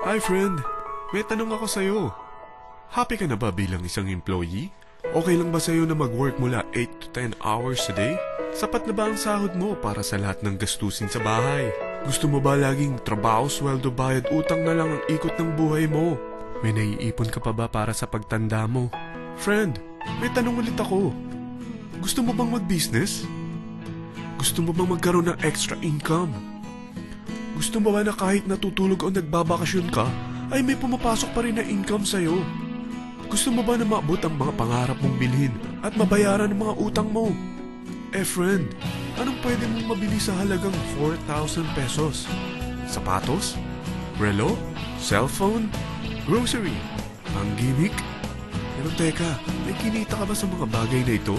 Hi friend, may tanong ako sa'yo. Happy ka na ba bilang isang employee? Okay lang ba sa'yo na mag-work mula 8 to 10 hours a day? Sapat na ba ang sahod mo para sa lahat ng gastusin sa bahay? Gusto mo ba laging trabaho, sweldo, bayad, utang na lang ang ikot ng buhay mo? May naiipon ka pa ba para sa pagtanda mo? Friend, may tanong ulit ako. Gusto mo bang mag-business? Gusto mo bang magkaroon ng extra income? Gusto mo ba na kahit natutulog o nagbabakasyon ka, ay may pumapasok pa rin na income sa'yo? Gusto mo ba na maabot ang mga pangarap mong bilhin at mabayaran ang mga utang mo? Friend, anong pwede mong mabili sa halagang 4,000 pesos? Sapatos? Relo? Cellphone? Grocery? Ang gimmick? Pero teka, may kinita ka ba sa mga bagay na ito?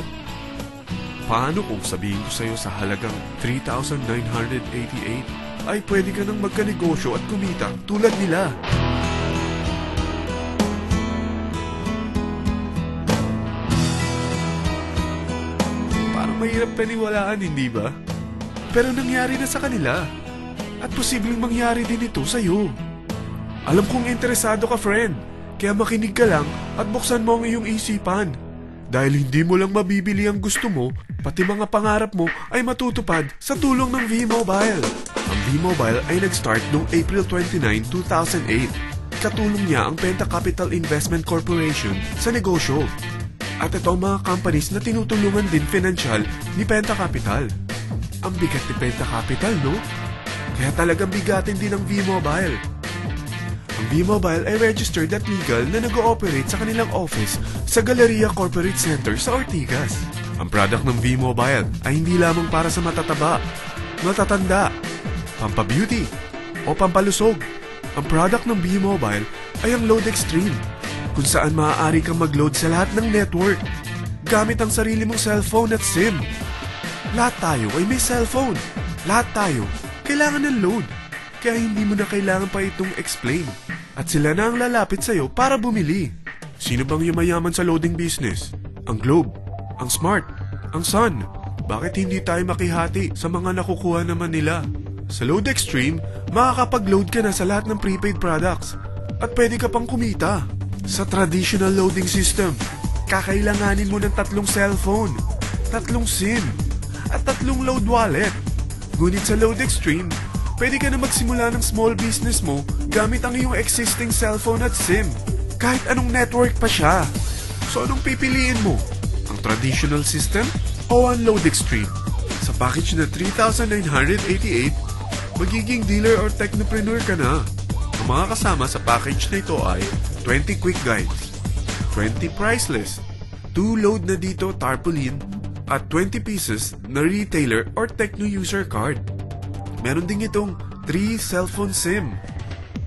Paano kung sabihin ko sa'yo sa halagang 3,988 ay pwede ka nang magkanegosyo at kumita tulad nila? Parang mahirap paniwalaan, hindi ba? Pero nangyari na sa kanila. At posibleng mangyari din ito sa'yo. Alam kong interesado ka, friend. Kaya makinig ka lang at buksan mo ang iyong isipan. Dahil hindi mo lang mabibili ang gusto mo, pati mga pangarap mo ay matutupad sa tulong ng V-Mobile. Ang V-Mobile ay nag-start noong April 29, 2008. Katulong niya ang Penta Capital Investment Corporation sa negosyo. At ito ang mga companies na tinutulungan din financial ni Penta Capital. Ang bigat ni Penta Capital, no? Kaya talagang bigatin din ang V-Mobile. Ang V-Mobile ay registered at legal na nag-ooperate sa kanilang office sa Galleria Corporate Center sa Ortigas. Ang product ng V-Mobile ay hindi lamang para sa matataba, matatanda, pampabeauty, o pampalusog. Ang product ng V-Mobile ay ang Load Extreme, kung saan maaari kang mag-load sa lahat ng network gamit ang sarili mong cellphone at SIM. Lahat tayo ay may cellphone. Lahat tayo kailangan ng load. Kaya hindi mo na kailangan pa itong explain. At sila na ang lalapit sa'yo para bumili. Sino bang yumayaman sa loading business? Ang Globe, ang Smart, ang Sun. Bakit hindi tayo makihati sa mga nakukuha naman nila? Sa Load Extreme, makakapag-load ka na sa lahat ng prepaid products. At pwede ka pang kumita. Sa traditional loading system, kakailanganin mo ng 3 cellphone, 3 SIM, at 3 load wallet. Ngunit sa Load Extreme, pwede ka na magsimula ng small business mo gamit ang iyong existing cellphone at SIM. Kahit anong network pa siya. So anong pipiliin mo? Ang traditional system o ang Load Extreme? Sa package na 3,988, magiging dealer or technopreneur ka na. Ang mga kasama sa package na ito ay 20 quick guides, 20 price list, 2 load na dito tarpaulin, at 20 pieces na retailer or techno user card. Meron din itong 3 cellphone SIM.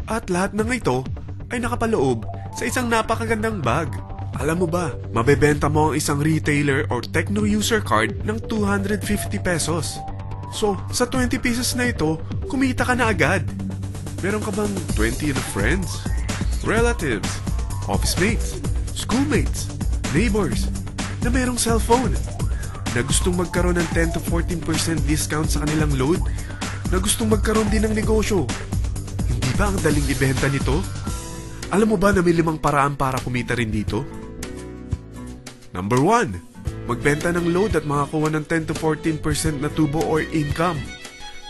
At lahat ng ito ay nakapaloob sa isang napakagandang bag. Alam mo ba, mabebenta mo ang isang retailer or techno user card ng 250 pesos. So, sa 20 pieces na ito, kumita ka na agad. Meron ka bang 20 na friends, relatives, office mates, schoolmates, neighbors na merong cellphone, na gustong magkaroon ng 10 to 14% discount sa kanilang load, na gustong magkaroon din ng negosyo? Hindi ba ang daling ibenta nito? Alam mo ba na may 5 paraan para kumita rin dito? Number 1, magbenta ng load at makakuha ng 10 to 14% na tubo or income.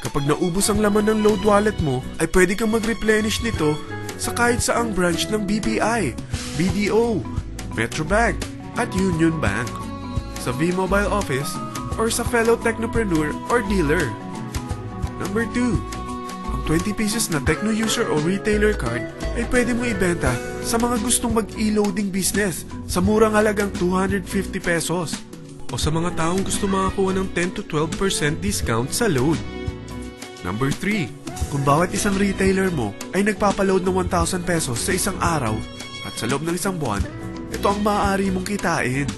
Kapag naubos ang laman ng load wallet mo, ay pwede kang mag-replenish nito sa kahit saang branch ng BPI, BDO, Metrobank, at Union Bank, sa V-Mobile office, or sa fellow technopreneur or dealer. Number 2, ang 20 pieces na techno user o retailer card ay pwede mo ibenta sa mga gustong mag-e-loading business sa murang halagang 250 pesos o sa mga taong gusto makakuha ng 10 to 12% discount sa load. Number 3, kung bawat isang retailer mo ay nagpapaload ng 1,000 pesos sa isang araw at sa loob ng isang buwan, ito ang maaari mong kitain.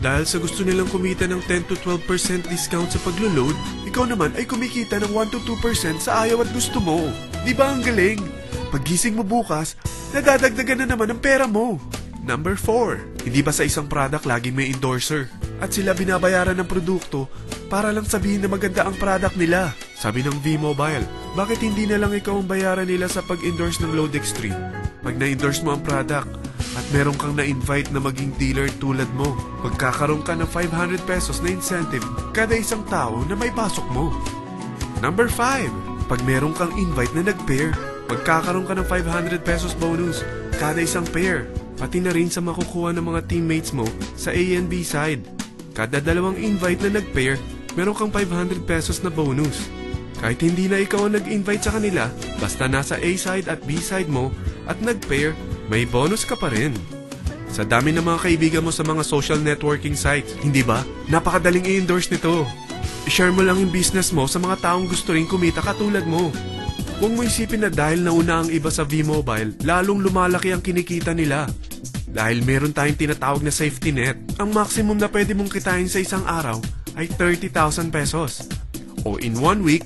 Dahil sa gusto nilang kumita ng 10 to 12% discount sa paglo-load, ikaw naman ay kumikita ng 1 to 2% sa ayaw at gusto mo. Di ba ang galing? Paggising mo bukas, nadadagdagan na naman ang pera mo. Number 4, hindi ba sa isang product laging may endorser? At sila binabayaran ng produkto para lang sabihin na maganda ang product nila. Sabi ng V-Mobile, bakit hindi na lang ikaw ang bayaran nila sa pag-endorse ng Load Extreme? Pag na-endorse mo ang product at meron kang na-invite na maging dealer tulad mo, magkakaroon ka ng 500 pesos na incentive kada isang tao na may pasok mo. Number 5. Pag meron kang invite na nag-pair, magkakaroon ka ng 500 pesos bonus kada isang pair, pati na rin sa makukuha ng mga teammates mo sa A and B side. Kada dalawang invite na nag-pair, meron kang 500 pesos na bonus. Kahit hindi na ikaw ang nag-invite sa kanila, basta nasa A side at B side mo at nag-pair, may bonus ka pa rin. Sa dami ng mga kaibigan mo sa mga social networking sites, hindi ba? Napakadaling i-endorse nito. I-share mo lang yung business mo sa mga taong gusto rin kumita katulad mo. Huwag mo isipin na dahil nauna ang iba sa V-Mobile, lalong lumalaki ang kinikita nila. Dahil meron tayong tinatawag na safety net, ang maximum na pwede mong kitain sa isang araw ay 30,000 pesos. O in 1 week,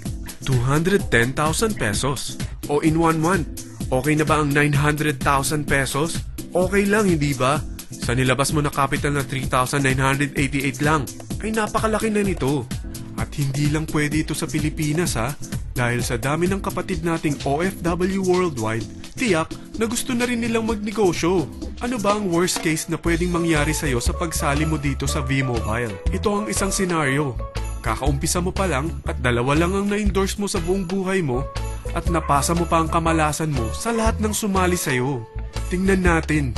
210,000 pesos. O in 1 month, okay na ba ang 900,000 pesos? Okay lang, hindi ba? Sa nilabas mo na capital na 3,988 lang, ay napakalaki na nito. At hindi lang pwede ito sa Pilipinas ha, dahil sa dami ng kapatid nating OFW worldwide, tiyak na gusto na rin nilang magnegosyo. Ano ba ang worst case na pwedeng mangyari sa'yo sa pagsali mo dito sa V-Mobile? Ito ang isang senaryo. Kakaumpisa mo pa lang at dalawa lang ang na-endorse mo sa buong buhay mo at napasa mo pa ang kamalasan mo sa lahat ng sumali sa'yo. Tingnan natin.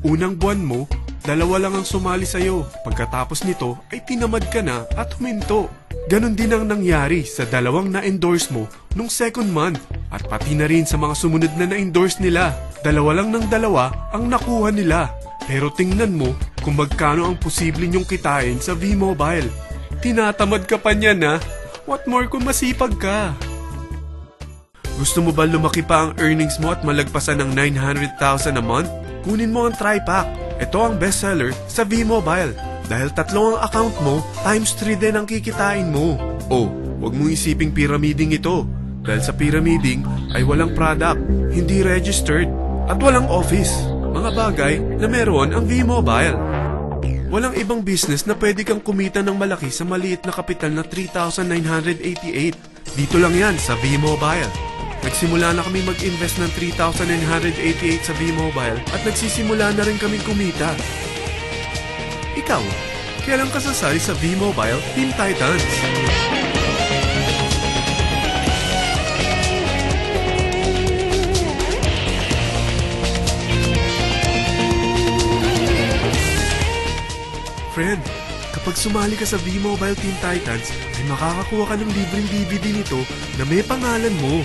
Unang buwan mo, dalawa lang ang sumali sa'yo. Pagkatapos nito ay tinamad ka na at huminto. Ganon din ang nangyari sa dalawang na-endorse mo nung second month at pati na rin sa mga sumunod na na-endorse nila. Dalawa lang ng dalawa ang nakuha nila. Pero tingnan mo kung magkano ang posible nyong kitain sa V-Mobile. Tinatamad ka pa niyan ha? What more kung masipag ka? Gusto mo ba lumaki pa ang earnings mo at malagpasan ng 900,000 a month? Kunin mo ang TriPack. Ito ang bestseller sa V-Mobile. Dahil 3 ang account mo, times 3 din ang kikitain mo. Oh, huwag mong isiping pyramiding ito. Dahil sa pyramiding ay walang product, hindi registered, at walang office. Mga bagay na meron ang V-Mobile. Walang ibang business na pwede kang kumita ng malaki sa maliit na kapital na 3,988. Dito lang yan sa V-Mobile. Nagsimula na kami mag-invest ng 3,988 sa V-Mobile at nagsisimula na rin kaming kumita. Ikaw, kailan ka sasali sa V-Mobile Team Titans? Friend, kapag sumali ka sa V-Mobile Team Titans, ay makakakuha ka ng libreng DVD nito na may pangalan mo.